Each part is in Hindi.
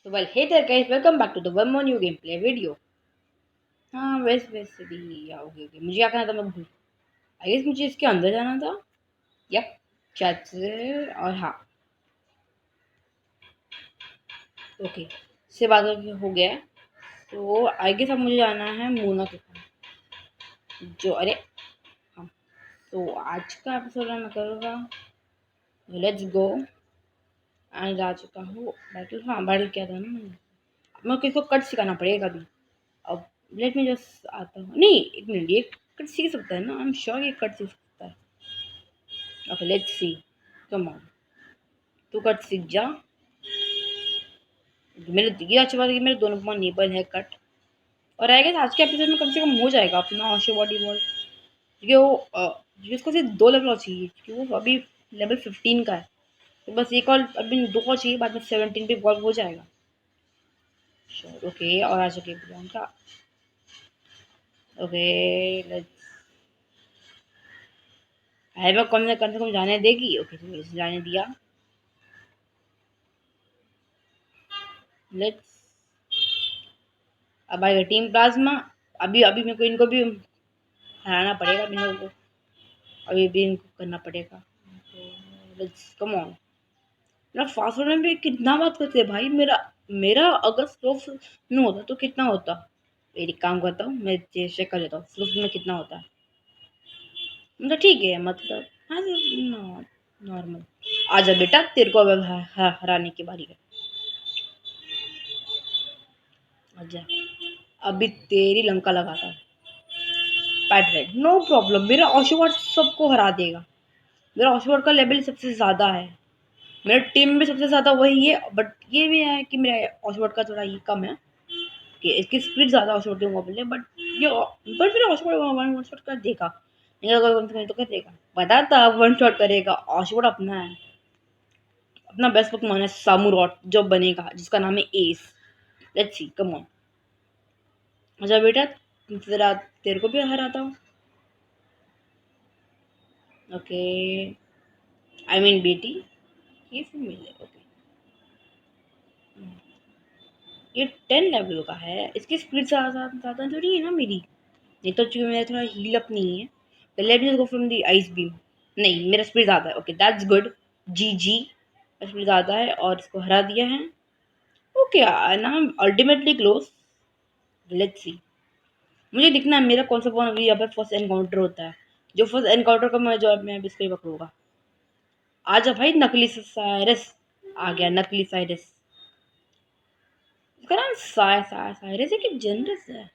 So well, hey there guys, welcome back to the one more new gameplay video. हाँ वैसे भी आओगे ओके मुझे क्या करना था मैं भूल आई गेस मुझे इसके अंदर जाना था यप चैट से और हाँ ओके से बात हो गया है तो आई गेस अब मुझे जाना है मोना के पास जो अरे हाँ तो आज का एपिसोड मैं करूँगा लेट्स गो एंड जा चुका हूँ बैटल हाँ बैटल किया था ना मैंने मैं किसको कट सिखाना पड़ेगा अभी अब लेट मी जस्ट आता हूँ नहीं एक मिनट ये कट सीख सकता है ना आई एम श्योर ये कट सीख सकता है okay let's see come on तू कट सीख जा मेरे ये अच्छी बात है कि मेरे दोनों पॉइंट नेबल है कट और आई गेस आज के एपिसोड में कम से कम हो जाएगा अपना ऑशो बॉडी बॉल क्योंकि वो जिसको सिर्फ 2 लेवल और चाहिए क्योंकि वो अभी लेवल 15 का है तो बस एक और अभी 2 और चाहिए बाद में 17 पे बॉल हो जाएगा श्योर ओके और आज के प्लान का ओके लेट्स आई वो कम से कम जाने देगी ओके तो जाने दिया लेट्स अब आएगा टीम प्लाज्मा अभी अभी मेरे को इनको भी हराना पड़ेगा मेरे को अभी भी इनको करना पड़ेगा तो लेट्स कम ऑन मेरा फास्ट फूड में भी कितना बात करते हैं भाई मेरा मेरा अगर स्लो में होता तो कितना होता एक काम करता हूँ मैं चेक कर लेता हूँ स्लो में कितना होता है मतलब ठीक है मतलब हाँ नॉर्मल आजा बेटा तेरे को अब हराने की बारी है आजा अभी तेरी लंका लगाता हूँ पैटरेड नो प्रॉब्लम मेरा ऑशोवर्ड सबको हरा देगा मेरा ऑशोवर्ड का लेवल सबसे ज़्यादा है मेरा टीम में सबसे ज़्यादा वही है बट ये भी है कि मेरा ऑशोवर्ड का थोड़ा ये कम है कि इसकी स्पीड ज़्यादा ऑशोवर्ड के मुकाबले ये बट मेरा ऑशोवर्ड वन शॉट कर देगा नहीं अगर कम से कम तो कर देगा बता था वन शॉट करेगा ऑशोवर्ड अपना है अपना बेस्ट पोकेमॉन है सामुरॉट जो बनेगा जिसका नाम है S let's see come on अच्छा बेटा तेरा तेरे को भी हराता हूँ ओके आई मीन बेटी ये फीमेल है ओके ये 10 लेवल का है इसकी स्पीड ज़्यादा थोड़ी है ना मेरी नहीं तो चूंकि मेरा थोड़ा हील अप नहीं है तो let me go from the ice beam नहीं मेरा स्पीड ज़्यादा है ओके दैट्स गुड जी जी स्पीड ज़्यादा है और इसको हरा दिया है ओके ना अल्टीमेटली क्लोज लेट्स सी मुझे दिखना है मेरा कौन सा फोन अभी यहाँ पे फर्स्ट एनकाउंटर होता है जो फर्स्ट एनकाउंटर का मैं जो मैं इसको ही पकड़ूंगा आजा भाई नकली साइरस आ गया नकली साइरस इसका नाम साइरस है कि जनरस है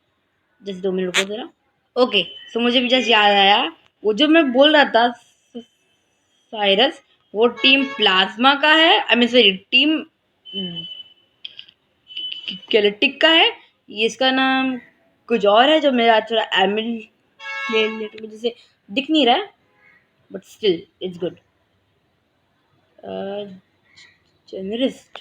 जस्ट 2 मिनट रुको जरा ओके सो मुझे भी जस्ट याद आया वो जो मैं बोल रहा था साइरस वो टीम प्लाज्मा का है आई मीन सॉरी टीम कैलेटिक का है ये इसका नाम कुछ और है जो मेरा थोड़ा एमिल वजह से दिख नहीं रहा है बट स्टिल इट्स गुड जेनरिस्ट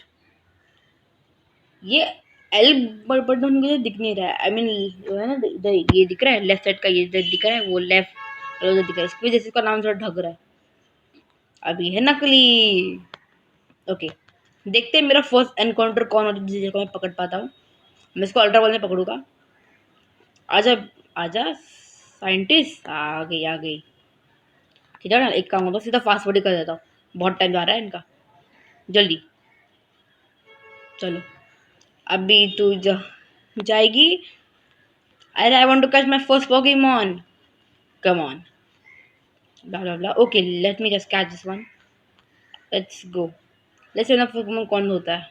ये एल बटन मुझे दिख नहीं रहा है आई मीन है ना ये दिख रहा है लेफ्ट साइड का ये दिख रहा है वो लेफ्ट उधर दिख रहा है इसकी वजह से इसका नाम थोड़ा ढक रहा है अभी है नकली ओके देखते हैं मेरा फर्स्ट एनकाउंटर कौन होता है जिसको मैं पकड़ पाता हूँ मैं इसको अल्ट्रा बॉल में पकड़ूंगा आजा आजा साइंटिस्ट आ गई ठीक है ना एक काम होता सीधा फास्ट फॉरवर्ड कर देता हूँ बहुत टाइम जा रहा है इनका जल्दी चलो अभी तू जाएगी अरे I want to catch my first Pokemon come on blah blah blah okay let me just catch this one let's go let's see ना पोकेमॉन कौन होता है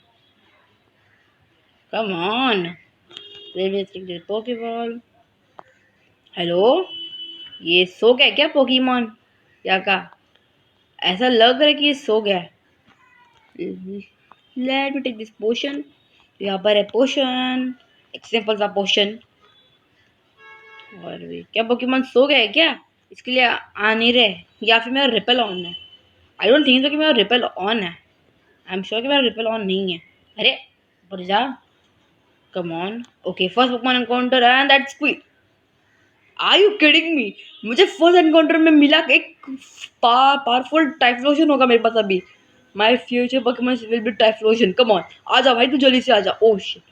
come on let me take the pokeball hello ये सो गया क्या पोकेमॉन क्या कहा ऐसा लग रहा है कि ये सो गया है लेट मी टेक दिस पोशन यहाँ पर है पोशन एक सिंपल सा पोशन और क्या पोकेमॉन सो गया है क्या इसके लिए आ नहीं रहे या फिर मेरा रिपेल ऑन है आई डोंट थिंक सो कि मेरा रिपेल ऑन है आई एम श्योर कि मेरा रिपेल ऑन नहीं है अरे ऊपर जा come on okay first Pokemon encounter and that's quick are you kidding me मुझे फर्स्ट एनकाउंटर में मिला एक पावरफुल टाइप लोशन होगा मेरे पास अभी my future Pokemon will be Typhlosion. Come on, आजा भाई तू जल्दी से आजा। ओह शिट,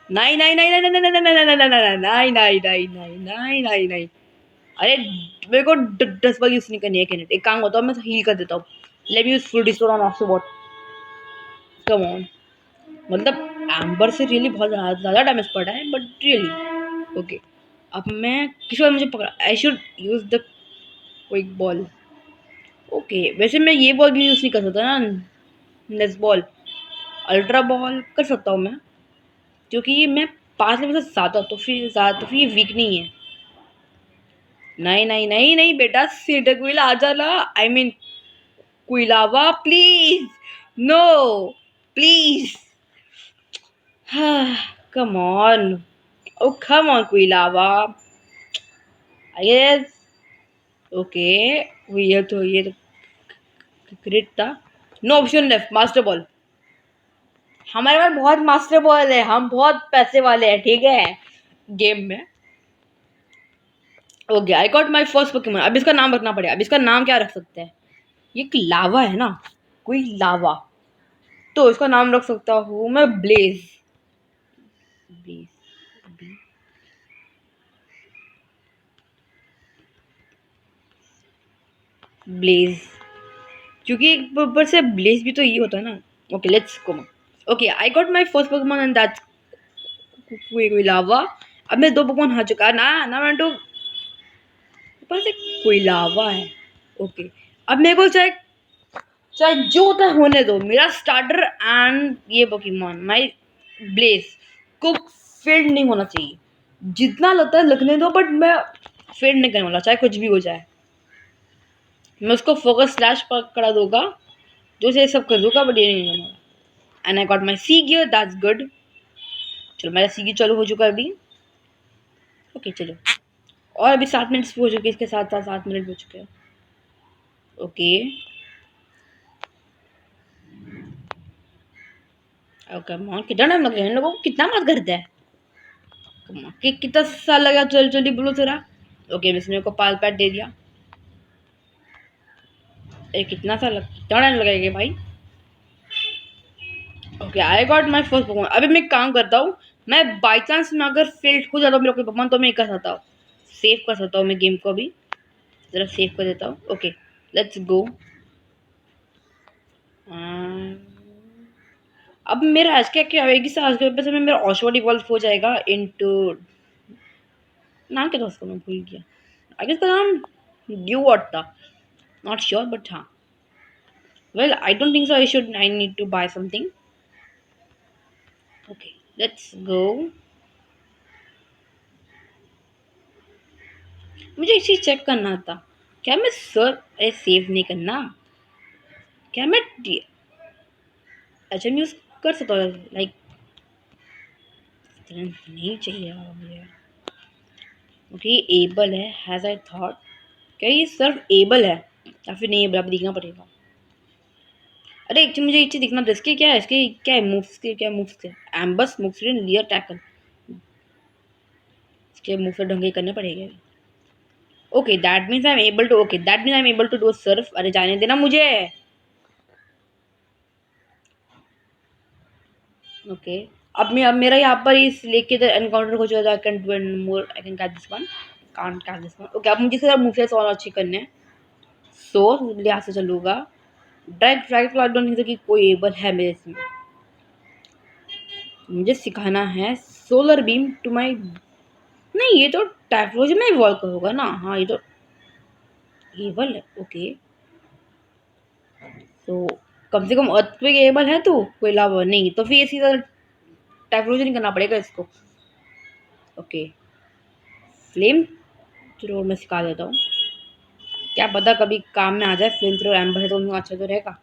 नहीं नहीं नहीं नहीं नहीं नहीं नहीं नहीं नहीं नहीं नहीं नहीं नहीं नहीं नहीं नहीं। अरे मेरे को 10 बार यूज नहीं करनी है कैनेट। एक काम होता है, मैं हील कर देता हूँ। Let me use full restore on ऑक्सीबॉट। कम ऑन, मतलब एम्बर से रियली बहुत ज़्यादा डैमेज पड़ा है, बट रियली ओके। अब मैं किसी बार मुझे पकड़ा, I should use the quick ball. Okay, वैसे मैं ये बॉल भी यूज़ नहीं कर सकता ना, नेक्स बॉल, अल्ट्रा बॉल कर सकता हूँ मैं, क्योंकि मैं 5 लेवल से ज़्यादा, तो फिर ये वीक नहीं है। नहीं नहीं नहीं नहीं बेटा, सीटाक्विल आ जाना। I mean Quilava, please no, please. Come on, oh come on Quilava. I guess okay, ये तो क्रिट था। No option left, master ball. हमारे पास बहुत मास्टर बॉल है, हम बहुत पैसे वाले हैं, ठीक है गेम में। Okay, I got my first Pokemon. अब इसका नाम रखना पड़ेगा। अब इसका नाम क्या रख सकते हैं? ये एक लावा है ना, कोई लावा, तो इसका नाम रख सकता हूँ मैं ब्लेज। ब्लेज, ब्लेज, क्योंकि एक ऊपर से ब्लेज भी तो ये होता है ना। Okay let's go. Okay, I got my first Pokemon and that's कोई लावा। अब मैं 2 पोकेमॉन हार चुका ना ना, मैं तो ऊपर से कोई लावा है। ओके, अब मेरे को चाहे चाहे जो होता है होने दो। मेरा स्टार्टर एंड ये पोकेमॉन माय ब्लेज को फेड नहीं होना चाहिए। जितना लगता है लगने दो, बट मैं फेड नहीं करने वाला, चाहे कुछ भी हो जाए। मैं उसको फोकस स्लैश पकड़ा दूंगा, जो से सब कर दूंगा, बट ये नहीं करने वाला। And I got my C gear, that's good. चलो मेरा सी गियर चालू हो चुका है अभी। ओके चलो, और अभी 7 मिनट हो चुके, इसके साथ साथ 7 मिनट हो चुके हैं। ओके ओके, कितना टाइम लगेगा इन लोगों को? कितना बात करते हैं? कितना साल लगा? चल जल्दी बोलो जरा। ओके, इसने मेरे को पाल पैट दे दिया। कितना टाइम लगेगा भाई? Okay, I got my first Pokemon. अभी मैं एक काम करता हूँ, मैं बाई चांस में अगर फेल्ड हो जाता हूँ मेरा कोई पोकेमॉन, तो मैं कर सकता हूँ, सेव कर सकता हूँ मैं गेम को। अभी जरा सेव कर देता हूँ। ओके लेट्स गो। अब मेरा आज क्या क्या होएगी सर? आज के पेपर से मेरा ऑशवर्ड इवॉल्व हो जाएगा इनटू, नाम क्या था उसका मैं भूल गया। आई गेस का नाम ड्यू वॉट था, नॉट श्योर बट हाँ। Well I don't think so I need to buy something. Okay let's go. मुझे एक चीज चेक करना था, क्या मैं सर अरे सेव नहीं करना, क्या मैं अच्छा यूज कर सकता हूँ? लाइक नहीं चाहिए मुझे। ओके एबल है, हैज आई थॉट। क्या ये सिर्फ एबल है या फिर नहीं एबल? अब देखना पड़ेगा। अरे एक मुझे एक चीज दिखना था, इसके क्या है, इसके क्या है मूव्स के, क्या मूव्स के? एम्बस, मुक्सरिन, लियर, टैकल। इसके मूव से ढंग के करने पड़ेंगे। Okay that means I am able to, okay that means I am able to do surf. अरे जाने देना मुझे। ओके, अब मेरा यहाँ पर इस लेक के एनकाउंटर हो जाएगा। I can do more, I can catch this one, can't catch this one. Okay, अब मुझे इसके मूवलेट्स और अच्छी करने हैं, सो लिहाज से चलूंगा। ड्रैग फ्लाइट डोंट थिंक कि कोई एबल है मेरे इसमें। मुझे सिखाना है सोलर बीम टू माय, नहीं ये तो टाइफोलॉजी में इवॉल्व होगा ना। हाँ ये तो एबल है। ओके तो कम से कम अर्थक्वेक एबल है, तो कोई लाभ नहीं, तो फिर ये सीधा टाइफोलॉजी नहीं करना पड़ेगा इसको। ओके फ्लेम थ्रो मैं सिखा देता हूँ, क्या पता कभी काम में आ जाए। फ्लेम थ्रो एम्बर है तो उनको अच्छा तो रहेगा,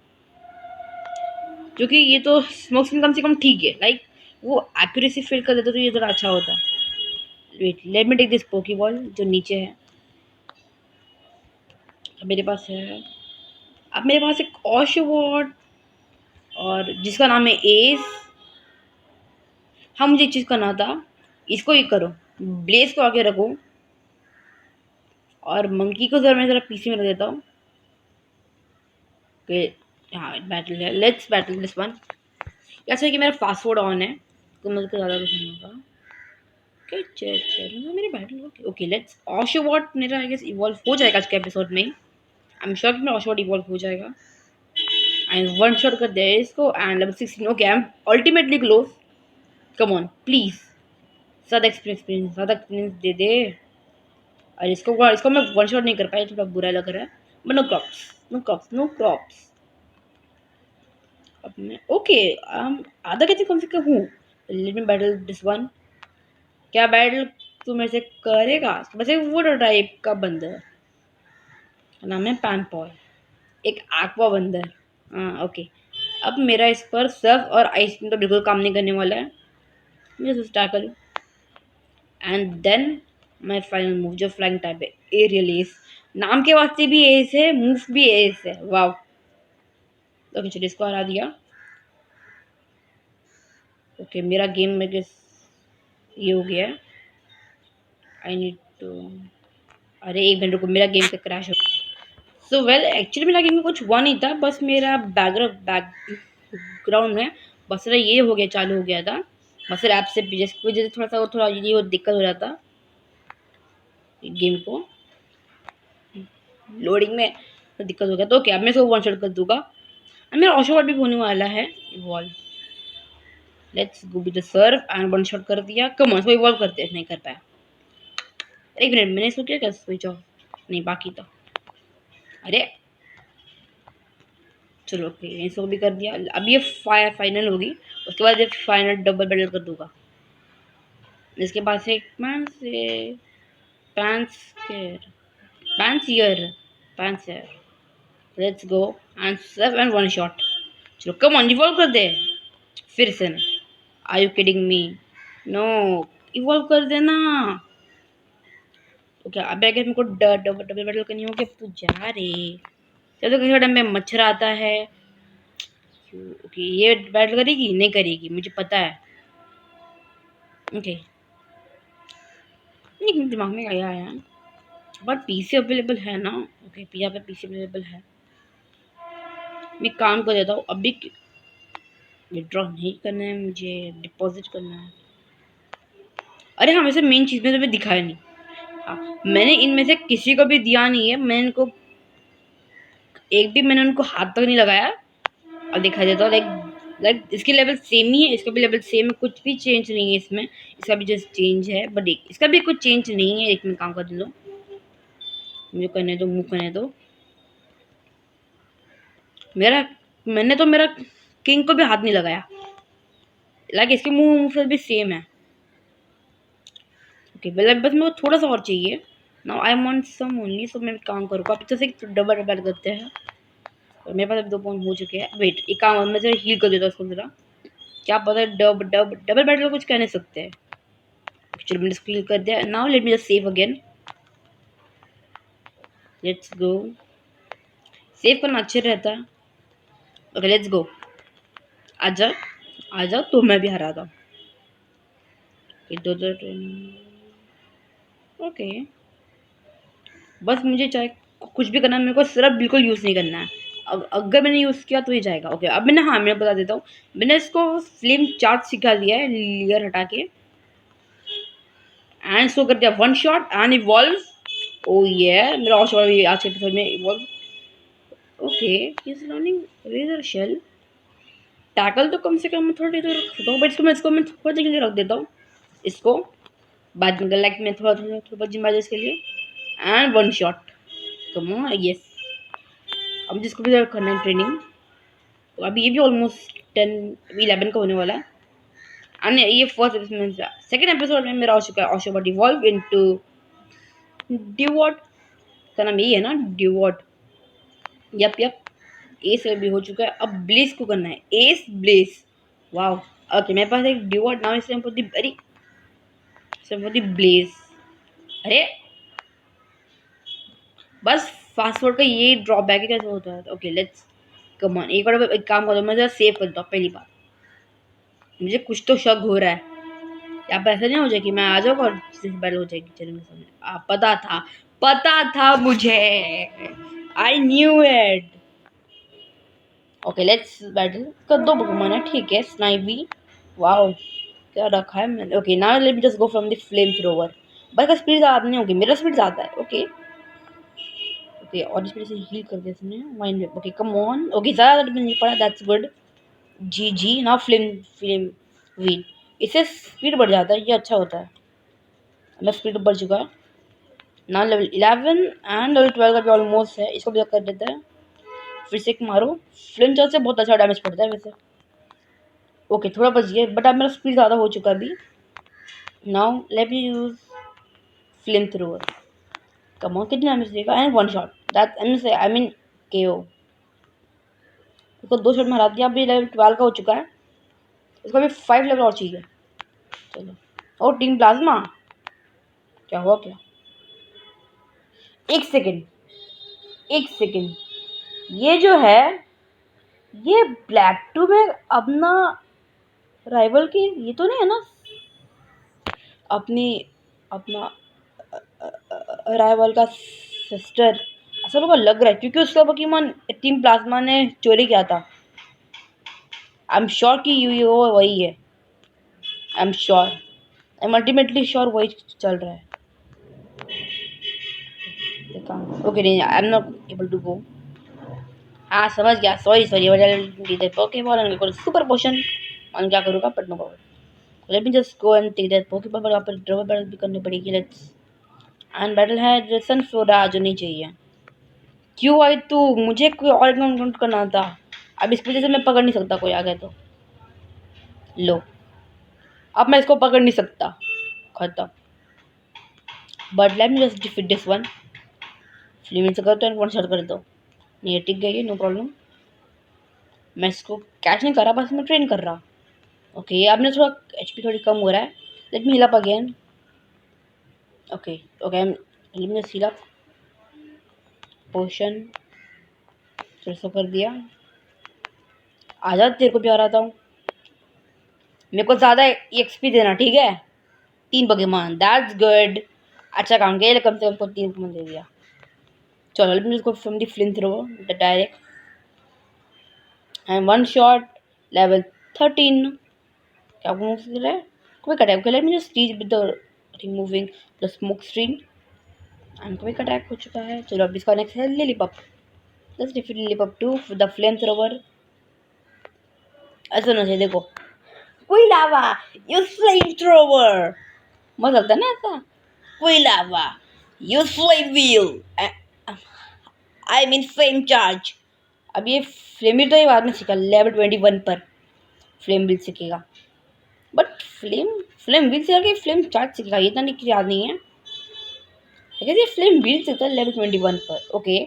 क्योंकि ये तो स्मोक स्क्रीन कम से कम ठीक है, लाइक वो एक्यूरेसी फील कर देता तो ये थोड़ा अच्छा होता। Wait let me take this Poke ball जो नीचे है। अब मेरे पास है, अब मेरे पास एक ऑशवॉट और जिसका नाम है एस। हाँ मुझे एक चीज़ करना था, इसको ही करो, ब्लेस को आगे रखो, और मंकी को जरा मैं ज़रा पीछे में रख देता हूँ। ओके हाँ बैटल है, लेट्स बैटल दिस वन। ऐसा है कि मेरा फास्ट फूड ऑन है तो मुझे ज़्यादा कुछ नहीं होगा। ओके चलो मेरे बैटल ओके ओके लेट्स ऑशोबॉट मेरा आई गेस इवॉल्व हो जाएगा आज के एपिसोड में। आई एम श्योर कि मेरा ऑशोबॉट इवॉल्व हो जाएगा एंड वन शॉट कर दिया इसको and level 16 okay I am ultimately close. Come on please ज़्यादा एक्सपीरियंस दे दे। और इसको मैं वन शॉट नहीं कर पाया, थोड़ा बुरा लग रहा है बट नो क्रॉप्स। अब मैं ओके आधा कैसे कम से कम हूँ। Let me battle this one. क्या बैटल तू मेरे से करेगा? वैसे वो टाइप का बंदर नाम है पैनपॉल, एक एक्वा बंदर। हाँ ओके। अब मेरा इस पर सर्फ और आइस तो बिल्कुल काम नहीं करने वाला है। मैं स्टार्ट करूँ and then my final move जो फ्लाइंग टाइप है एरियल एस। नाम के वास्ते भी एस है, मूव भी एस है। वाव। ओके चलिए इसको हरा दिया। ओके मेरा गेम में ये हो गया है। आई नीड टू अरे एक मिनट रुको, मेरा गेम पे क्रैश हो। सो वेल एक्चुअली मेरा गेम में कुछ हुआ नहीं था, बस मेरा बैकग्राउंड में बस ये हो गया, चालू हो गया था बस ऐप से जिसकी वजह से थोड़ा ये दिक्कत हो रहा था गेम को लोडिंग में, तो दिक्कत हो गया। तो क्या मैं इसको वन शॉट कर दूंगा। मेरा ऑशोवर्ड भी होने वाला है evolve. Let's go with the surf and one shot कर दिया। कम ऑन इसको इवॉल्व करते हैं, नहीं कर पाया। एक मिनट मैंने इसको क्या स्विच ऑफ नहीं बाकी था। अरे चलो ओके इसको भी कर दिया। अब ये फाइनल होगी, उसके बाद ये फाइनल डबल बैटल कर दूंगा। इसके बाद से पैंस Pansear Pansear let's go and serve and one shot. चलो कम ऑन इवॉल्व कर दे फिर से। Are you kidding me? No evolve कर देना। ओके अब अगर मेरे को डबल बैटल करनी होगी। तू जा रे चलो किसी टाइम में मच्छर आता है। ओके ये बैटल करेगी नहीं करेगी मुझे पता है। ओके नहीं दिमाग में आया है बट पीसी अवेलेबल है ना। ओके पिया पे पीसी अवेलेबल है। मैं काम कर देता हूँ अभी। विड्रॉ नहीं करना है मुझे, डिपॉजिट करना है। अरे हाँ वैसे मेन चीज़ में तो मैं दिखाया नहीं। मैंने इनमें से किसी को भी दिया नहीं है। मैंने इनको एक भी मैंने उनको हाथ तक नहीं लगाया। अब दिखा देता हूँ लाइक इसकी लेवल सेम ही है, इसका भी लेवल सेम है, कुछ भी चेंज नहीं है इसमें। इसका भी जस्ट चेंज है बट इसका भी कुछ चेंज नहीं है। एक मिनट काम कर दो मुझे करने दो, मूव करने दो। मैंने तो मेरा किंग को भी हाथ नहीं लगाया। लाइक इसके मुंह से भी सेम है। ओके मतलब बस मेरे को थोड़ा सा और चाहिए। Now I want some only, so मैं काम करूँगा पीछे से डबल डबल करते हैं। और मेरे पास अभी 2 पॉइंट हो चुके हैं। वेट एक काम मैं जरा हील कर देता हूँ उसको जरा। क्या पता डबल बैटल कुछ कह नहीं सकते हैं। चलो मैंने इसको हील कर दिया। Now let me just save again. Let's go. Save करना अच्छा रहता है। ओके लेट्स गो। आजा आजा तो मैं भी हरा था। दो ओके बस मुझे चाहे कुछ भी करना है, मेरे को सिर्फ बिल्कुल यूज़ नहीं करना है। अगर मैंने यूज़ किया तो ये जाएगा। ओके अब मैंने हाँ मैं बता देता हूँ। मैंने इसको फ्लेम चार्ज सिखा दिया है लेयर हटा के एंड इसको कर दिया one shot and evolve. Oh ये मेरा और शॉट आज के एपिसोड में evolve. Okay he is learning razor shell. Tackle तो कम से कम मैं थोड़ी देर रख सकता हूँ बट इसको मैं थोड़ी देर के लिए रख देता हूँ इसको बाद में लाइक मैं थोड़ा जिम्बाज इसके लिए and one shot. Come on yes. अब जिसको भी करना है ट्रेनिंग तो अभी ये भी ऑलमोस्ट 10-11 का होने वाला है। एंड ये फर्स्ट एपिसोड सेकंड एपिसोड में मेरा हो चुका है ऑशोबॉट इवॉल्व इनटू ड्यूवॉट। का नाम यही है ना ड्यूवॉट। यप एस भी हो चुका है। अब ब्लेस को करना है एस ब्लेस। वाओ ओके मेरे पास एक ड्यूवॉट नाउ इस ब्लेस। अरे बस फास्ट फॉरवर्ड का ये ड्रॉबैक है कैसे होता है। ओके लेट्स कम ऑन एक बार एक काम करो मैं जरा सेव करता हूँ। पहली बात मुझे कुछ तो शक हो रहा है। यहाँ पे ऐसा नहीं हो जाए कि मैं आ जाऊँगा और बैटल हो जाएगी। चलो मेरे सामने पता था मुझे। I knew it. Okay let's battle का 2 पोकेमॉन है, ठीक है। स्नाइवी, वाओ क्या रखा है मैंने। Okay now let me just go from the flame thrower. भाई का स्पीड ज़्यादा नहीं होगी, मेरा स्पीड ज़्यादा है। ओके ओके और स्पीड से हील कर दिया इसने mind. Okay come on, okay ज़्यादा नहीं पड़ा, दैट्स गुड। जी जी नाउ फ्लेम फ्लेम व्हील, इससे स्पीड बढ़ जाता है, ये अच्छा होता है। मेरा स्पीड बढ़ चुका है ना, लेवल 11 एंड लेवल 12 का भी ऑलमोस्ट है। इसको भी कर देते हैं, फिर से एक मारो। फ्लेम चार्ज से बहुत अच्छा डैमेज पड़ता है वैसे। ओके थोड़ा बच गया, बट अब मेरा स्पीड ज़्यादा हो चुका है अभी। Now let me use flame thrower. Come on कितनी डैमेज देगा and one shot, that I mean केओ। इसको 2 शॉट में हरा दिया। अभी लेवल 12 का हो चुका है, इसको अभी 5 लेवल और चाहिए। चलो और टीम प्लाज्मा, क्या हुआ क्या? एक सेकेंड एक सेकेंड, ये जो है ये ब्लैक टू में अपना राइवल की ये तो नहीं है ना, अपनी अपना राइवल का सिस्टर? ऐसा लोगों को लग रहा है क्योंकि उसका पोकेमॉन टीम प्लाज्मा ने चोरी किया था। आई एम श्योर कि वो वही है। I am sure, I am ultimately sure वही चल रहा है। ओके नहीं I am not able to go. हाँ समझ गया, sorry sorry Pokemon super potion on क्या करूँगा but no problem. Let me just go and take that Pokemon, पर वहाँ पर ड्रॉ बैटल भी करनी पड़ेगी। लेट्स एंड बैटल है रेसन फ्लोरा जो नहीं चाहिए। क्यों आई तू? मुझे कोई और काउंट करना था। अब इस वजह से मैं पकड़ नहीं सकता, कोई आ गया तो लो अब मैं इसको पकड़ नहीं सकता, खत्म। But let me just defeat this one. Flame से करता हूँ, वन शॉट कर दो। नहीं टिक गई है, नो प्रॉब्लम। मैं इसको कैच नहीं कर रहा, बस मैं ट्रेन कर रहा। ओके अब मेरा थोड़ा एचपी थोड़ी कम हो रहा है। Let me heal up again. Okay okay let me heal up. Potion फिर से कर दिया। आजा तेरे को भी आ रहा था। मेरे को ज़्यादा एक्सपी देना, ठीक है। 3 पोकेमॉन, दैट्स गुड। अच्छा काम किया, कम से कम 3 पोकेमॉन दे दिया। चलो let me go from the flamethrower the direct and one shot level 13। क्या मूव दे रहा है? Quick attack. Okay let me just teach with the removing the smoke screen and quick attack हो चुका है। चलो अब इसका नेक्स्ट है Lillipup. Let's defeat Lillipup to the flamethrower. ऐसा ना चाहिए, देखो कोई लावा यूज फ्लेम थ्रोवर, मजा लगता है ना ऐसा। Quilava use flame wheel, I mean flame charge. अब ये फ्लेम व्हील तो ये बाद में सीखा, लेवल 21 पर फ्लेम व्हील सीखेगा। बट फ्लेम फ्लेम व्हील से आगे फ्लेम चार्ज सीखेगा, ये तो नहीं याद नहीं है लेकिन ये फ्लेम व्हील सीखता है लेवल 21 पर। ओके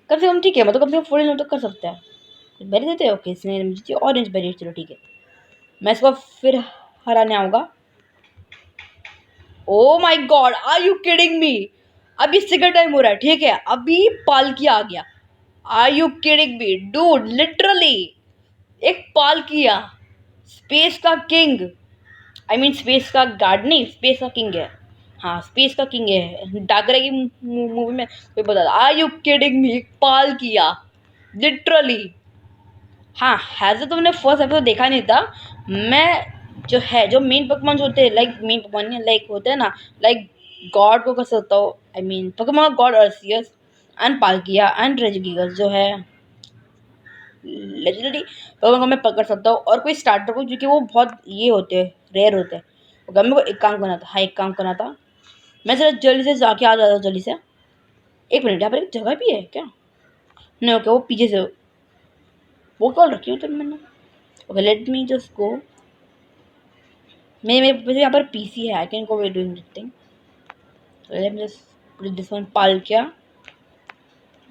कम से कम ठीक है, मतलब कम से कम 14 तो कर सकता है। बेरी देते हैं, ओके इसने मुझे ऑरेंज बेरी, चलो ठीक है। मैं इसको फिर हराने आऊँगा। Oh my god are you kidding me? अभी सेकंड टाइम हो रहा है, ठीक है। अभी पालकी आ गया। Are you kidding me dude? Literally एक पालकिया, स्पेस का किंग, आई मीन स्पेस का गार्ड नहीं, स्पेस का किंग है। हाँ स्पेस का किंग है, डागरा की मूवी में कोई बता। Are you kidding me? Palkia literally. हाँ हैज़ तुमने फर्स्ट एपिसोड देखा नहीं था। मैं जो है जो मेन पोकेमॉन होते हैं, लाइक मेन पोकेमॉन नहीं, लाइक होते हैं ना, लाइक गॉड को कर सकता हूँ। I mean Pokemon god Arceus and Palkia and Regigigas जो है लेजेंडरी पोकेमॉन को मैं पकड़ सकता हूँ। और कोई स्टार्टर को जो कि वो बहुत ये होते हैं, रेयर होते हैं। ओके मेरे को एक काम करना था, हाँ एक काम करना था। मैं जरा जल्दी से जाके आ जाता हूँ जल्दी से। एक मिनट, यहाँ पर एक जगह भी है क्या? नहीं ओके वो पीछे से वो कॉल रखी हूँ तब मैंने। ओके लेट मी जस्ट गो। मेरे यहाँ पर पीसी है, I can go way doing this thing. Late me just put this one Palkia.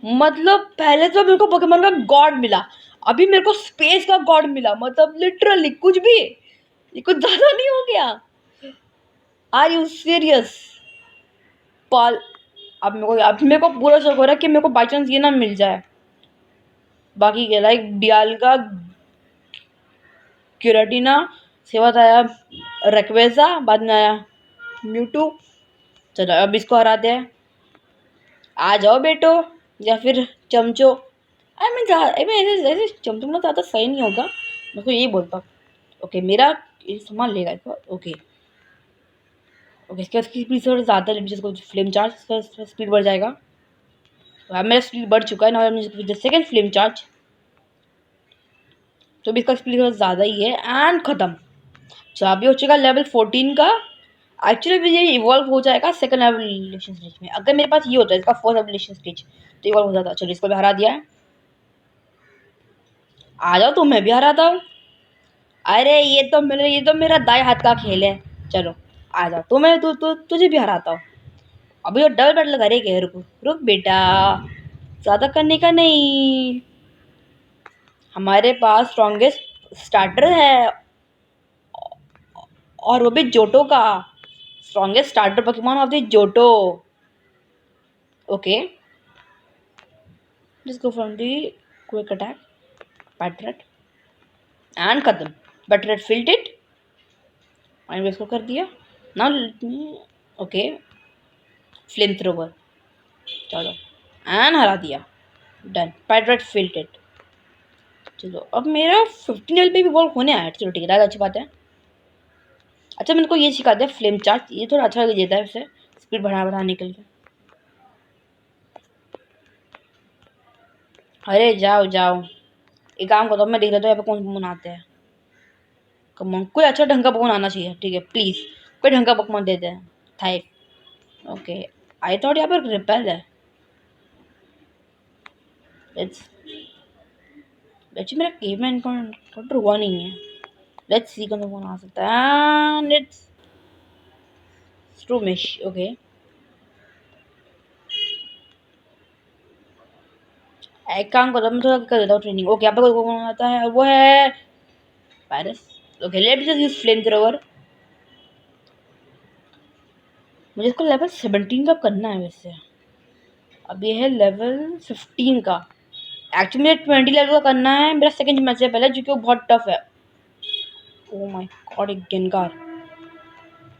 मतलब पहले तो मेरे को पोकेमॉन का गॉड मिला, अभी मेरे को स्पेस का गॉड मिला। मतलब लिटरली कुछ भी, ये कुछ ज़्यादा नहीं हो गया? Are you serious? पाल अब मेरे को पूरा शौक हो रहा है कि मेरे को बाई चांस ये ना मिल जाए। बाकी के लाइक डियाल्गा, क्यूरेटिना, उसके बाद आया रेक्वेजा, बाद में आया म्यूटू। चलो अब इसको हराते हैं। आ जाओ बेटो या फिर चमचो, आई मीन ऐसे ऐसे चमचमना ज़्यादा सही नहीं होगा, मैं तो यही बोलता। ओके मेरा ये सामान लेगा इसको। ओके ओके इसका स्पीड थोड़ा ज़्यादा है, जिसको फ्लेम चार्ज इसका स्पीड बढ़ जाएगा। तो अब मेरा स्पीड बढ़ चुका है ना, मुझे सेकेंड फ्लेम चार्ज, तो भी इसका स्पीड थोड़ा ज़्यादा ही है। एंड ख़त्म। तो अभी हो चुका लेवल 14 का। एक्चुअली भी ये इवॉल्व हो जाएगा सेकंड एवोल्यूशन स्टेज में। अगर मेरे पास ये होता है इसका फर्स्ट एवोल्यूशन स्टेज तो इवॉल्व हो जाता। चलो इसको भी हरा दिया है। आ जाओ, तो मैं भी हराता हूँ। अरे ये तो मेरा दाएं हाथ का खेल है। चलो आ जाओ, तो मैं तुझे भी हराता हूँ। अभी तो डबल बैटल करेंगे। रुक रुक बेटा, ज्यादा करने का नहीं। हमारे पास स्ट्रॉन्गेस्ट स्टार्टर है, और वो भी जोटो का। Strongest starter Pokemon of the Johto. Okay let's go from the quick attack Patrat and खत्म। पैट्रेट फिल्ड इट, मैंने इसको कर दिया। Now let me okay flamethrower, चलो एंड हरा दिया। Done, Patrat fainted. चलो अब मेरा 15 लेवल पे भी वॉल्व होने आया। चलो ठीक है, ज़्यादा अच्छी बात है। अच्छा मैंने को ये सिखा दिया फ्लेम चार्ज, ये थोड़ा अच्छा देता है उसे स्पीड बढ़ाने के लिए। अरे जाओ जाओ, एक काम करो, मैं देख रहा था यहाँ पे कौन पकवान आते हैं। कम कोई अच्छा ढंग का पकवान आना चाहिए, ठीक है प्लीज़। कोई ढंग का पकवान दे दे। थाई ओके, आई थॉट यहाँ पर रिपेल है। लेट्स लेट्स मेरा केव में एनकाउंटर हुआ नहीं है। लेट्स सी कौन पकवान आ सकता है। And it's स्ट्रूमिश। ओके एक काम करो, मैं थोड़ा कर देता हूँ ट्रेनिंग। ओके यहाँ पे कोई पकवान आता है, वो है पायरस। Okay let's just use flamethrower. मुझे इसको लेवल 17 का करना है वैसे। अब ये है लेवल 15 का। एक्चुअली मुझे 20 लेवल का करना है, मेरा सेकंड मैच है पहले, जो कि वो बहुत टफ है। ओह माय गॉड, एक गेनकार।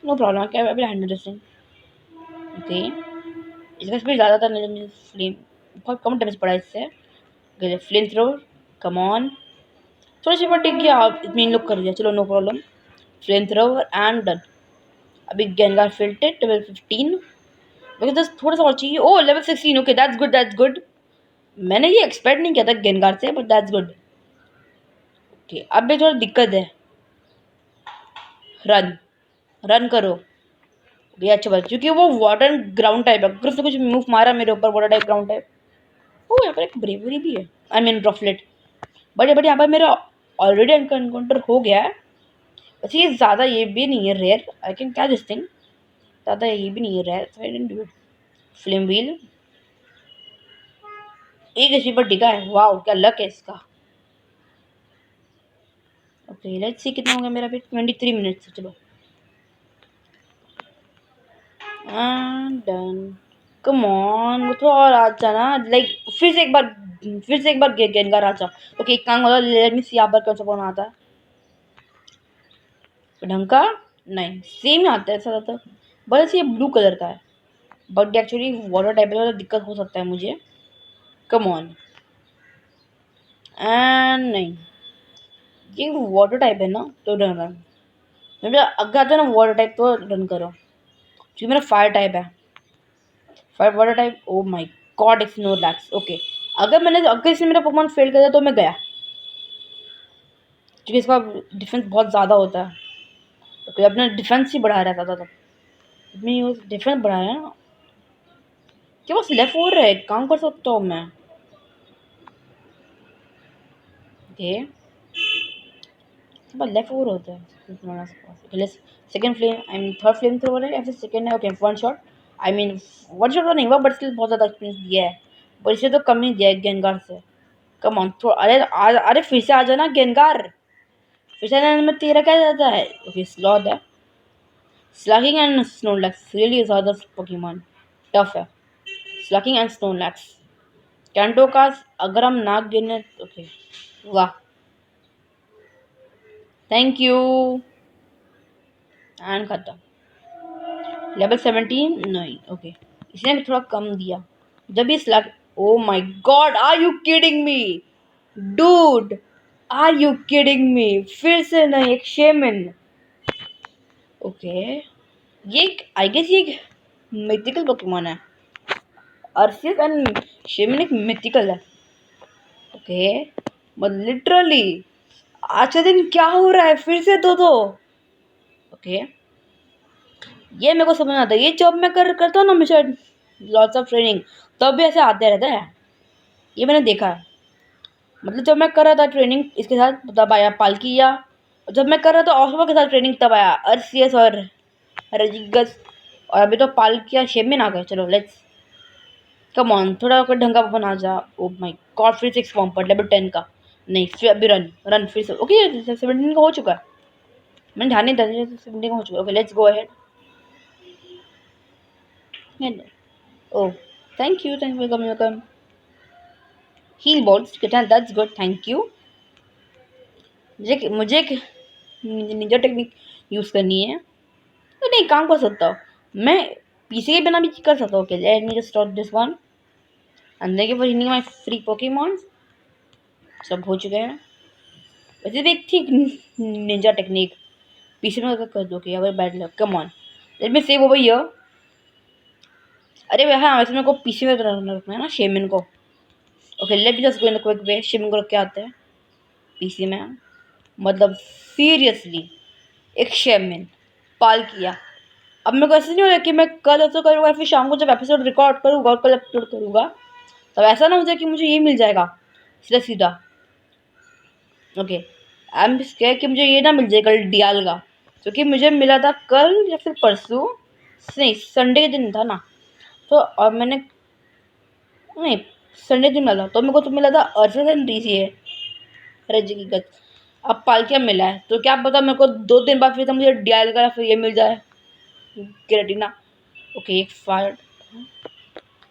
नो प्रॉब्लम, क्या अभी हैंडल दिस थिंग। ओके इसका स्पीड ज़्यादा था, मुझे फ्लेम बहुत कम डैमेज पड़ा इससे। Okay flame throw, come on. थोड़ा सी बार टिक गया, आप इतनी लोग कर दिया। चलो no problem, flame throw and done. अभी गेनकार फिल्टेड लेवल 15। मुझे बस थोड़ा सा और चाहिए। Oh level 16। Okay that's good that's good. मैंने ये एक्सपेक्ट नहीं किया था गेनकार से, बट दैट्स गुड। ओके अब भी थोड़ा दिक्कत है। रन रन करो। ये अच्छा बात, क्योंकि वो वाटर ग्राउंड टाइप है। अगर उसने कुछ मूव मारा मेरे ऊपर वाटर टाइप ग्राउंड टाइप। ओ यहाँ पर एक ब्रेवरी भी है, आई मीन ड्रॉपलेट। बट यहाँ पर मेरा ऑलरेडी एनकाउंटर हो गया है। वैसे ये ज़्यादा ये भी नहीं है rare, I can catch this thing. ज़्यादा ये भी नहीं है rare, so I didn't do it. Flame wheel एक इसी पर टिका है। वाह क्या लक है इसका। ओके लेट्स सी कितना हो गया मेरा। फिर 23 मिनट्स। चलो डन। कम ऑन, वो तो और आ जाना। लाइक फिर से एक बार गेनगार आ जा। ओके एक काम करो, लेट मी सी यहाँ पर कौन सा फोन आता है ढंग का। नहीं सेम ही आता है ऐसा तो, बस ये ब्लू कलर का है। बट एक्चुअली वाटर टाइप है, दिक्कत हो सकता है मुझे। कम ऑन एंड नहीं, ये वाटर टाइप है ना, तो रन मेरा अगर आता है ना वाटर टाइप तो रन करो, क्योंकि मेरा फायर टाइप है। Fire water type. Oh my god it's Snorlax. Okay अगर इसने मेरा परफॉर्मेंस फेल कर दिया तो मैं गया, क्योंकि इसका डिफेंस बहुत ज़्यादा होता है। ओके अपना डिफेंस ही बढ़ा रहा था तब मैं डिफेंस बढ़ाया ना। क्या बस लेफ्ट ओवर है, काम कर सकता हूँ मैं। ओके बस लेफ्ट ओवर होता है। Second flame I mean third flame thrower है या फिर सेकंड है। Okay one shot, I mean one shot तो नहीं हुआ, बट स्टिल बहुत ज़्यादा एक्सपीरियंस दिया है। पर इसे तो कम ही दिया है गेनगार से। कम ऑन थोड़ा, अरे फिर से आ जाना गेनगार। फिर से आने में तेरा क्या जाता है। ओके स्लॉथ है। स्लैकिंग एंड स्नोलैक्स रियली ज़्यादा पोकेमॉन टफ है। स्लैकिंग एंड स्नोलैक्स कैंटो का अगर हम नाक गिने। ओके वाह थैंक यू एंड खत्म। लेवल 17 नहीं। ओके इसने भी थोड़ा कम दिया। जब ये slug oh my god, are you kidding me dude, are you kidding me? फिर से नहीं, एक शेमन। ओके, ये आई गेस ये मिथिकल पोकेमोन है। अर्सियस एंड शेमन एक मिथिकल है। ओके, बट लिटरली आज के दिन क्या हो रहा है? फिर से दो। ओके, ये मेरे को समझ आता है। ये जब मैं करता हूँ ना हमेशा लॉट्स ऑफ ट्रेनिंग, तब भी ऐसे आते रहता है। ये मैंने देखा है। मतलब जब मैं कर रहा था ट्रेनिंग इसके साथ तब आया पालकिया, जब मैं कर रहा था ऑसमा के साथ ट्रेनिंग तब आया अर्सियस और रजिगस, और अभी तो पालकिया शेमिन आ गए। चलो लेट्स कम ऑन, थोड़ा कोई ढंग का बना जा। ओ माय गॉड, फिर 6 फॉर्म पर लेवल 10 का। नहीं फिर अभी रन रन फिर से। ओके 17 का हो चुका है, मैंने ध्यान नहीं दिया। 17 का हो चुका है। Okay let's go ahead. Oh thank you welcome welcome. Heal balls, that's good, thank you. मुझे एक निंजा टेक्निक यूज़ करनी है, तो नहीं काम कर सकता हूँ मैं, पीसी के बिना भी कर सकता हूँ। Okay let me just start this one and then for healing my free Pokemon. सब हो चुके हैं। वैसे भी एक थी निंजा टेक्निक, पीसी में कर दो कि अगर bad luck. Come on let me save over here. अरे हाँ, वैसे मेरे को पीसी में रखना है ना शेमिन को। Okay let me just go in the quick way. Shaymin को रख के आते हैं पीसी में। मतलब सीरियसली एक शेमिन पाल किया। अब मेरे को ऐसा नहीं हो रहा कि मैं कल ऐसा करूँगा फिर शाम को जब एपिसोड रिकॉर्ड करूँगा और कल अपलोड करूँगा तब ऐसा ना हो जाए कि मुझे ये मिल जाएगा सीधा सीधा। ओके आई एम स्केयर कि मुझे ये ना मिल जाए कल डियाल का, क्योंकि मुझे मिला था कल या फिर परसों, नहीं संडे के दिन था ना, तो और मैंने नहीं संडे दिन मिला तो मेरे को तो मिला था अर्सस एंड डीसीए रजी की गत। अब पालकिया मिला है तो क्या पता मेरे को 2 दिन बाद फिर से मुझे डियाल का या फिर ये मिल जाए ग्रेटिना। ओके एक फायर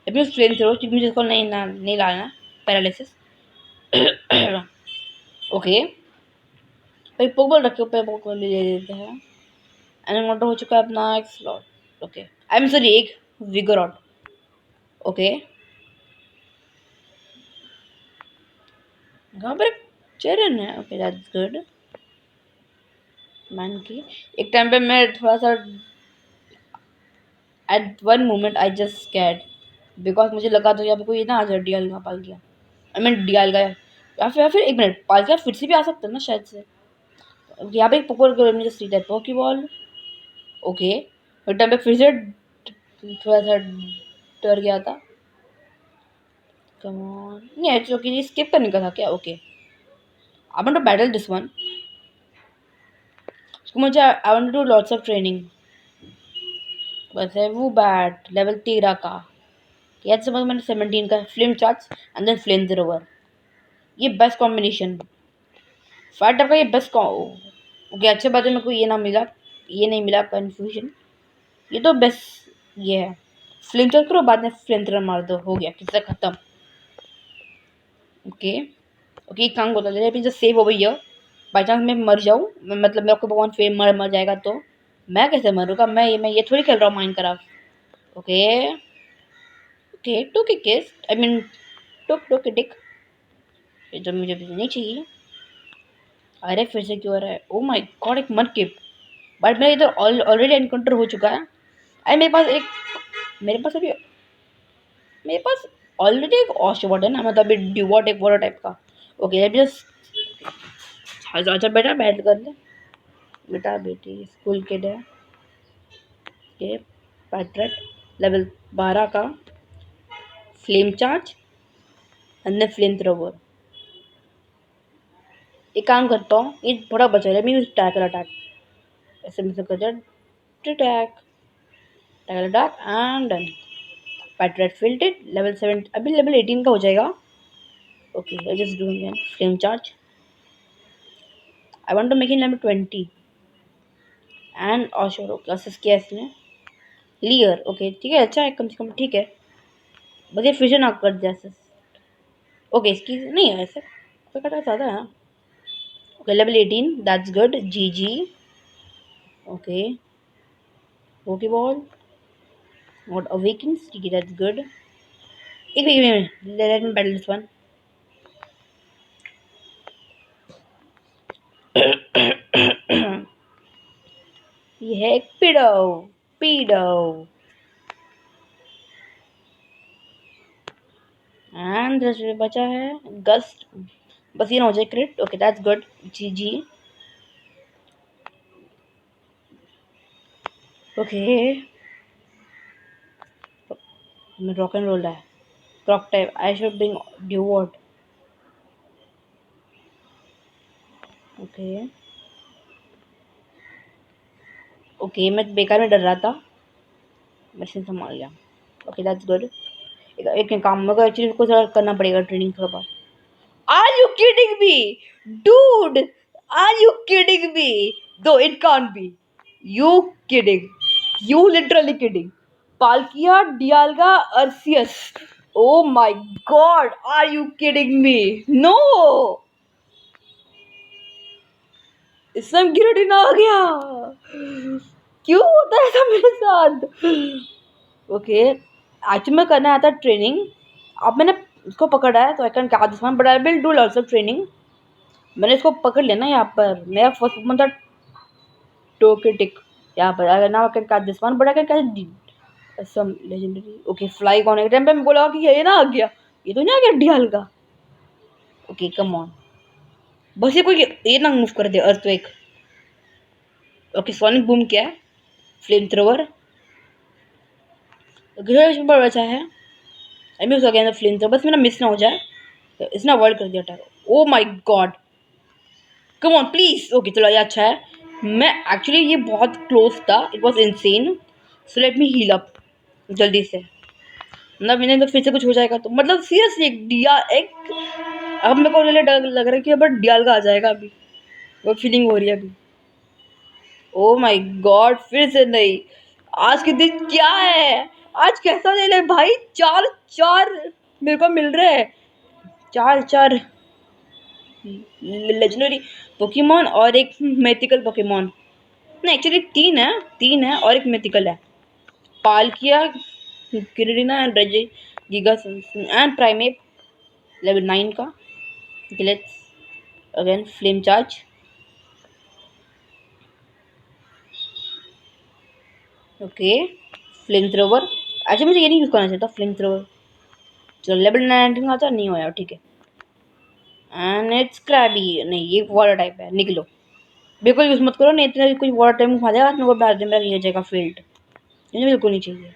अभी फ्लेम थ्रो क्योंकि मुझे इसको नहीं लाना पैरालिसिस। ओके भाई पोकबॉल रखे ऊपर, पोकबॉल ले लेते हैं। एनिमोटो हो चुका है अपना एक slot. Okay I am sorry एक विगरॉट। ओके कहाँ पर चेरन है? ओके दैट्स गुड मैन की। एक टाइम पे मैं थोड़ा सा at one moment I just scared because मुझे लगा तो यहाँ पे कोई ना आ जाए डियाल का पाल गया। आई मीन डियाल का या फिर एक मिनट पाल गया फिर से भी आ सकता है ना शायद से। यहाँ पे एक पोकर जस्ट रीड है पोकीबॉल। ओके और टाइम पे फिर से थोड़ा सा डर गया था। कम ऑन नहीं इट्स ओके, ये स्किप करने का था क्या? Okay I want to battle this one. मुझे I want to do lots of training. बस है वो बैट लेवल 13 का, याद समझ मैंने 17 का flame charge and then flamethrower. ये बेस्ट कॉम्बिनेशन फाइटर का, ये बेस्ट ओके अच्छे बात है मेरे को ये ना मिला, ये नहीं मिला कन्फ्यूजन। ये तो बेस्ट ये है। फ्लेम चार्ज करो बाद में फ्लेम थ्रोवर मार दो, हो गया किस्सा खत्म। ओके ओके एक काम होता है just save over here. By chance मैं मर जाऊँ, मतलब मेरे को भगवान फेम मर जाएगा तो मैं कैसे मरूँगा? मैं ये थोड़ी खेल रहा हूँ माइनक्राफ्ट। ओके ओके टू के किस आई मीन टू के डिक, ये जो मुझे नहीं चाहिए। अरे फिर से क्यों हो रहा है? ओ माय गॉड एक मर किप, बट मेरा इधर ऑलरेडी एनकाउंटर हो चुका है। अरे मेरे पास अभी मेरे पास ऑलरेडी एक ऑशवॉट है ना, मतलब अभी ड्यूवॉट एक वाटर टाइप का। ओके अभी जस्ट अच्छा बेटा बैठ कर ले, बेटा बेटी स्कूल किड है। ये पैट्रेट लेवल 12 का flame charge and then flamethrower. एक काम करता हूँ ये थोड़ा बचा है, मैं टैकल अटैक ऐसे में से कर attack tackle attack and done. Patrat fainted level 7 अभी लेवल 18 का हो जाएगा। Okay I just doing again flame charge. I want to make in level 20 and ऑशोर क्लासेस किया इसने लियर। ओके ठीक है अच्छा है कम से कम ठीक है, बस ये फिजन आप कर जैसे। ओके इसकी नहीं है ऐसे कोई कटा ज़्यादा है। ओके लेवल 18 दैट्स गुड जी जी। ओके पोकेबॉल नॉट अवेकन्स ठीक है दैट्स गुड। एक minute, let me battle this one. ये है एक पीडो, पीडो एंड बचा है गस्ट। बस ये ना हो जाए क्रिट। Okay that's good. जी जी। ओके रॉक एंड रोल है। Rock type I should bring Dewott. Okay okay मैं बेकार में डर रहा था, मैं संभाल गया। Okay that's good. एक काम मेरे को एक्चुअली कुछ करना पड़ेगा ट्रेनिंग थोड़ा बहुत। Are you kidding me? Dude, are you kidding me? No, it can't be. You kidding. You literally kidding. Palkia Dialga Arceus. Oh my god, are you kidding me? No! इसमें गिरटिन आ गया। क्यों होता है ऐसा मेरे साथ? ओके एक्चुअली में करना आया था ट्रेनिंग। अब मैंने इसको पकड़ा है तो आई can catch this one, but I will do also training. मैंने इसको पकड़ लिया ना यहाँ पर। मेरा फर्स्ट मतलब टोकेटिक यहाँ पर। अगर now I can catch this one, but I can catch some legendary. Okay fly कौन है टाइम पे मैं बोला कि ये ना आ गया, ये तो नहीं आ गया डियाल का। ओके कम ऑन, बस ये कोई ये ना मूव कर दे अर्थक्वेक। ओके सोनिक बूम क्या है? फ्लेम थ्रोवर पर बचा है। आई मीन उसका फ्लेम थ्रोवर, बस मेरा मिस ना हो जाए। इसने अवॉइड कर दिया attack. O my God come on please. Okay चलो ये अच्छा है। मैं एक्चुअली ये बहुत क्लोज था, it was insane. So let me heal up जल्दी से, मतलब मैंने तो फिर से कुछ हो जाएगा तो मतलब सीरियसली एक डिया एक। अब मेरे को really डर लग रहा है कि बट डियाल का आ जाएगा अभी, वो फीलिंग हो रही है अभी। ओ माय गॉड फिर से नहीं। आज के दिन क्या है? आज कैसा दिन है भाई? चार चार मेरे को मिल रहे हैं, चार चार लेजेंडरी पोकेमॉन और एक मैथिकल पोकेमॉन। नहीं एक्चुअली तीन है और एक मैथिकल है। पालकिया, किरीना and Regigigas and Primeape level 9 का। Let's again flame charge. Okay flamethrower. अच्छा मुझे ये नहीं यूज़ करना चाहता फ्लेम थ्रोवर। चलो लेवल 19 आता नहीं होया ठीक है। एंड इट्स क्रैबी, नहीं ये वाटर टाइप है, निकलो। बिल्कुल यूज़ मत करो, नहीं इतना कुछ वाटर टाइप खा जाएगा, मेरे को बैठ मेरा ये जाएगा फील्ड, मुझे बिल्कुल नहीं चाहिए।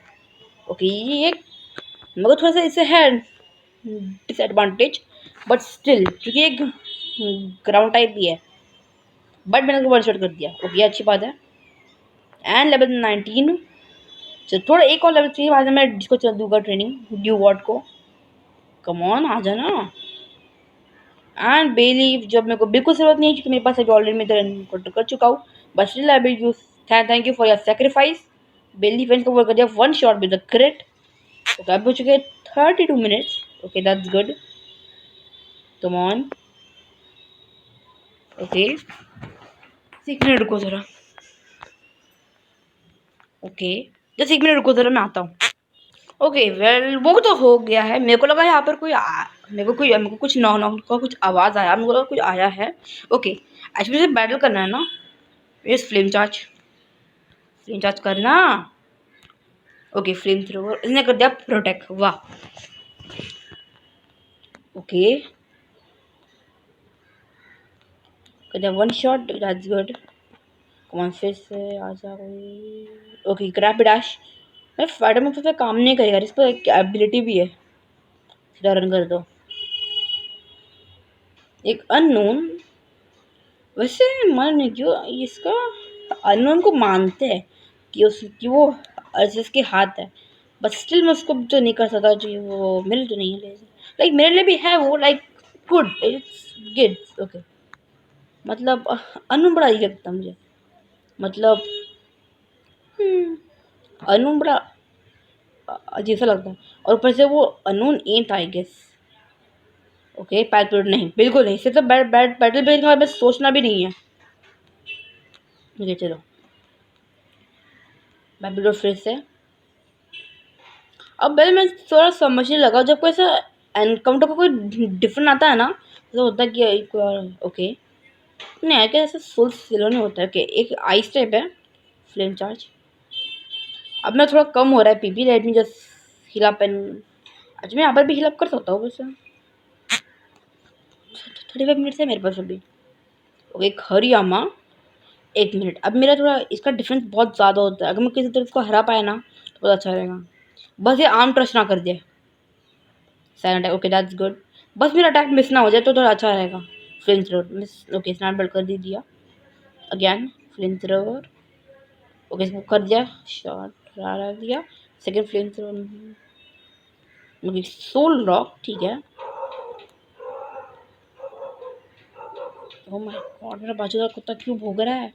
ओके ये एक मगर थोड़ा सा इससे है डिसएडवांटेज, बट स्टिल क्योंकि एक ग्राउंड टाइप भी है, बट मैंने उसको वन शॉट कर दिया। ओके ये अच्छी बात है। And level 19। चलो थोड़ा एक और लेवल 3 बाद में मैं जिसको चल दूंगा ट्रेनिंग ड्यू वॉट को। कम ऑन आ जाना। एंड बेलीव जब मेरे को बिल्कुल जरूरत नहीं है क्योंकि मेरे पास अभी ऑलरेडी मैं इधर कर चुका हूँ, but still I will use. Thank you for your sacrifice. बेली फ्रेंड्स को वर्क कर दिया one shot with the crit. Okay अब हो चुके 32 minutes. Okay that's good. Come on. Okay 1 minute रुको जरा। ओके जस्ट 1 मिनट रुको जरा, मैं आता हूँ। ओके वेल वो तो हो गया है। मेरे को लगा यहाँ पर मेरे को कुछ नॉन का कुछ आवाज़ आया, मेरे को लगा कुछ आया है। ओके एक्चुअली मुझे बैटल करना है ना। इस फ्लेम चार्ज करना। ओके फ्लेम थ्रोवर इसने कर दिया प्रोटेक्ट, वाह। ओके कर दिया वन शॉट, दैट्स गुड। कौन फिर से आ जा कोई। Okay crap dash. मैं फाइटर में फिर काम नहीं करेगा, इस पर एक एबिलिटी भी है, सीधा रन कर दो। एक अननोन, वैसे मन नहीं क्यों इसका अननोन को मानते हैं कि वो अर्जिस के हाथ है, बट स्टिल मैं उसको तो नहीं कर सकता जो वो मेरे तो नहीं है। लाइक मेरे लिए भी है वो, like good it's good. Okay मतलब अननोन बड़ा ही लगता मुझे, मतलब अननोन बड़ा अजीब सा लगता है। और ऊपर से वो unknown and I guess. Okay pattern नहीं, बिल्कुल नहीं, सिर्फ बैटल के बारे में सोचना भी नहीं है मुझे। चलो मैं बिल्कुल फिर से अब पहले मैं थोड़ा समझने लगा जब कोई ऐसा एनकाउंटर का कोई डिफरेंट आता है ना तो होता है कि एक ओके नहीं आई क्या ऐसा सोल सिलो नहीं होता है ओके एक आइस टाइप है फ्लेम चार्ज। अब मैं थोड़ा कम हो रहा है PP late me just hill up and अच्छा मैं यहाँ पर भी हिल अप कर सकता हूँ वैसे 35 मिनट है मेरे पास अभी। ओके एक हरियामा 1 मिनट। अब मेरा थोड़ा इसका डिफरेंस बहुत ज़्यादा होता है अगर मैं किसी तरह इसको हरा पाया ना तो बहुत अच्छा रहेगा। बस ये आर्म ट्रस्ट ना कर दे silent attack okay that's good. बस मेरा अटैक मिस ना हो जाए तो थोड़ा अच्छा रहेगा। Flame thrower miss okay snap belt कर दी दिया अगेन फ्लेम थ्रोवर ओके इसको कर दिया शॉट हरा दिया second flamethrower okay Solrock ठीक है। ओह माय गॉड मेरा बाजू का कुत्ता क्यों भौंक रहा है।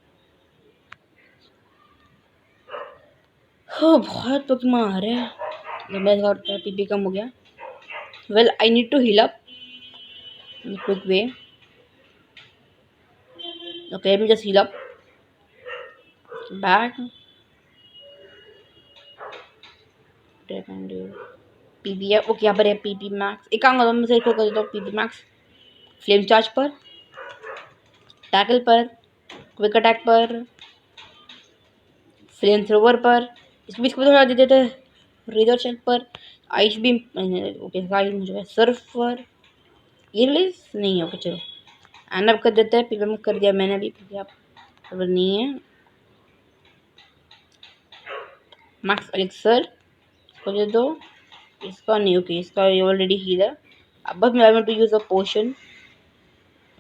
हाँ बहुत पकमा आ रहे हैं मेरा पीपी कम हो गया। Well I need to heal up in a quick way. Okay, let me just heal up. Back. And PP है ओके यहाँ पर है पीपी मैक्स एक काम करता हूँ मैं इसको कर देता हूँ पीपी मैक्स फ्लेम चार्ज पर टैकल पर क्विक अटैक पर फ्लेम थ्रोवर पर इसको थोड़ा दे देते रेजर शेल पर आइस बीम ओके आइस मुझे सर्फ पर ये रिलीज नहीं ओके चलो एंड अप कर देते हैं पीपी कर दिया मैंने भी पीपी आप खबर नहीं है मैक्स एलिक्सर को दे दो इसका नहीं ओके इसका ऑलरेडी हील है। अब बस मैं टू यूज अ पोशन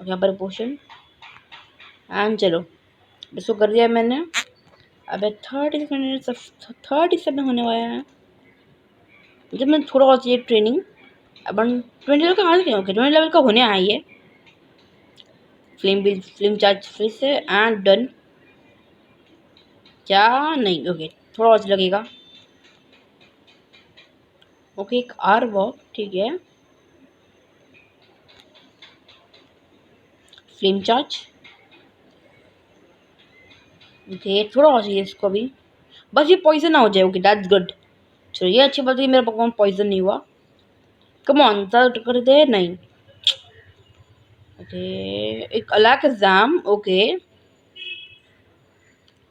यहाँ पर पोशन एंड चलो इसको कर दिया मैंने। अब 37 होने वाला है जब मैं थोड़ा और चाहिए ट्रेनिंग अब 20 लेवल का आ गया ओके 20 लेवल का होने आई है। फ्लेम चार्ज फिर से एंड डन क्या नहीं ओके थोड़ा और लगेगा ओके एक आर वॉक ठीक है फ्लेम चार्ज ओके थोड़ा और चाहिए इसको भी बस ये पॉइजन ना हो जाए ओके दैट्स गुड। चलो ये अच्छी बात है मेरा पकवान पॉइजन नहीं हुआ। कम ऑन कर दे नहीं ओके एक अलग एग्जाम ओके।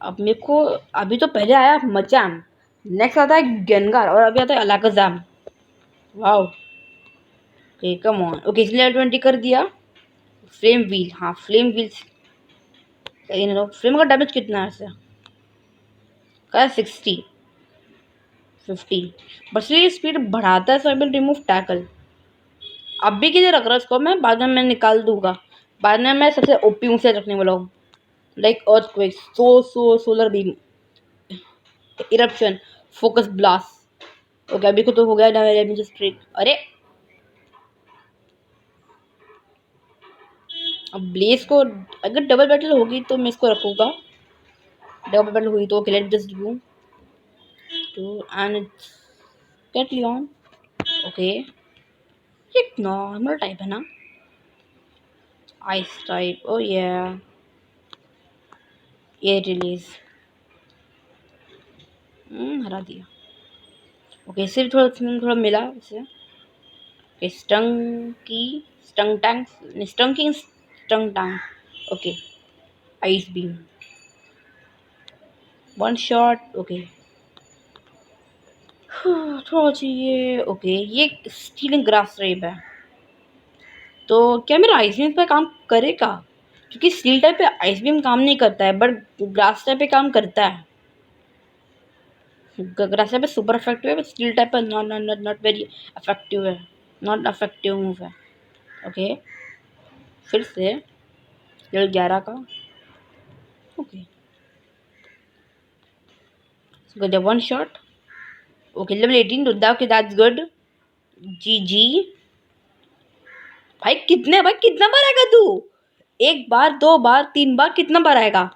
अब मेरे को अभी तो पहले आया मचान नेक्स्ट आता है गेनगार और अभी आता है अलग exam wow okay come on okay इसलिए 20 कर दिया। फ्लेम व्हील हाँ फ्लेम व्हील फ्लेम का डैमेज कितना है इससे का 50 बस ये स्पीड बढ़ाता है सो आई विल रिमूव टैकल। अब भी किधर रख रहा है इसको मैं बाद में मैं निकाल दूंगा बाद में मैं सबसे ओपी से रखने वाला हूँ like earthquake solar beam eruption focus blast okay अभी को तो हो गया ना मेरे जस्ट ट्रिक अरे अब ब्लेज को अगर डबल बैटल होगी तो मैं इसको रखूँगा डबल बैटल हुई तो let just do two and get Leon okay ये नॉर्मल टाइप है ना आइस टाइप ओ ये रिलीज हरा दिया ओके सिर्फ थोड़ा मिला इसे okay stung tank stung tank okay ice beam one shot okay थोड़ा चाहिए ओके ये स्टीलिंग ग्रास रेप है तो क्या मेरा आइस बीम पे काम करेगा क्योंकि स्टील टाइप पे आइस बीम काम नहीं करता है बट ग्रास टाइप पे काम करता है। ग्रास टाइप पे सुपर इफेक्टिव है बट स्टील टाइप पे नॉट वेरी इफेक्टिव है नॉट इफेक्टिव मूव है ओके फिर से लेवल 11 का okay go one shot okay level 18 रुद्दा ओके दैट्स गुड जी भाई कितना बार आएगा तू एक बार दो बार तीन बार कितना बार आएगा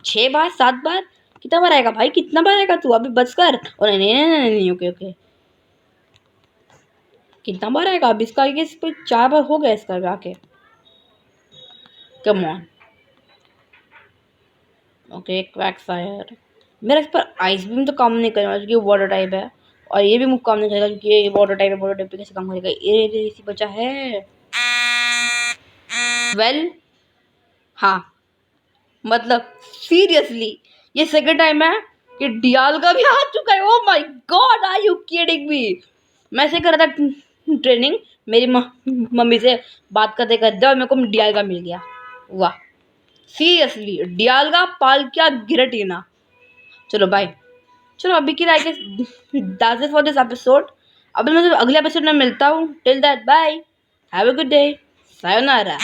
6 बार 7 बार कितना बार आएगा भाई कितना बार आएगा तू अभी बस कर और नहीं ओके कितना बार आएगा अब इसका इस पे 4 बार हो गया इसका आके कम ऑन ओके क्वैक फायर मेरा इस पर आइस बीम तो काम नहीं करने वाला क्योंकि वाटर टाइप है और ये भी मुझ काम नहीं करेगा क्योंकि ये वाटर टाइप है, वाटर टाइप पे कैसे काम करेगा। ये इसी बचा है। वेल हाँ, मतलब सीरियसली ये सेकंड टाइम है कि डियाल का भी आ चुका है। Oh my god, are you kidding me. मैं ऐसे कर रहा था ट्रेनिंग मेरी मम्मी से बात करते करते और मेरे को डियाल का मिल गया। वाह, सीरियसली डियाल का पाल क्या गिरटीना। चलो बाय। चलो अभी के लिए I guess that's it for this episode. अब मैं अगले एपिसोड में मिलता हूँ। Till that bye, have a good day, sayonara.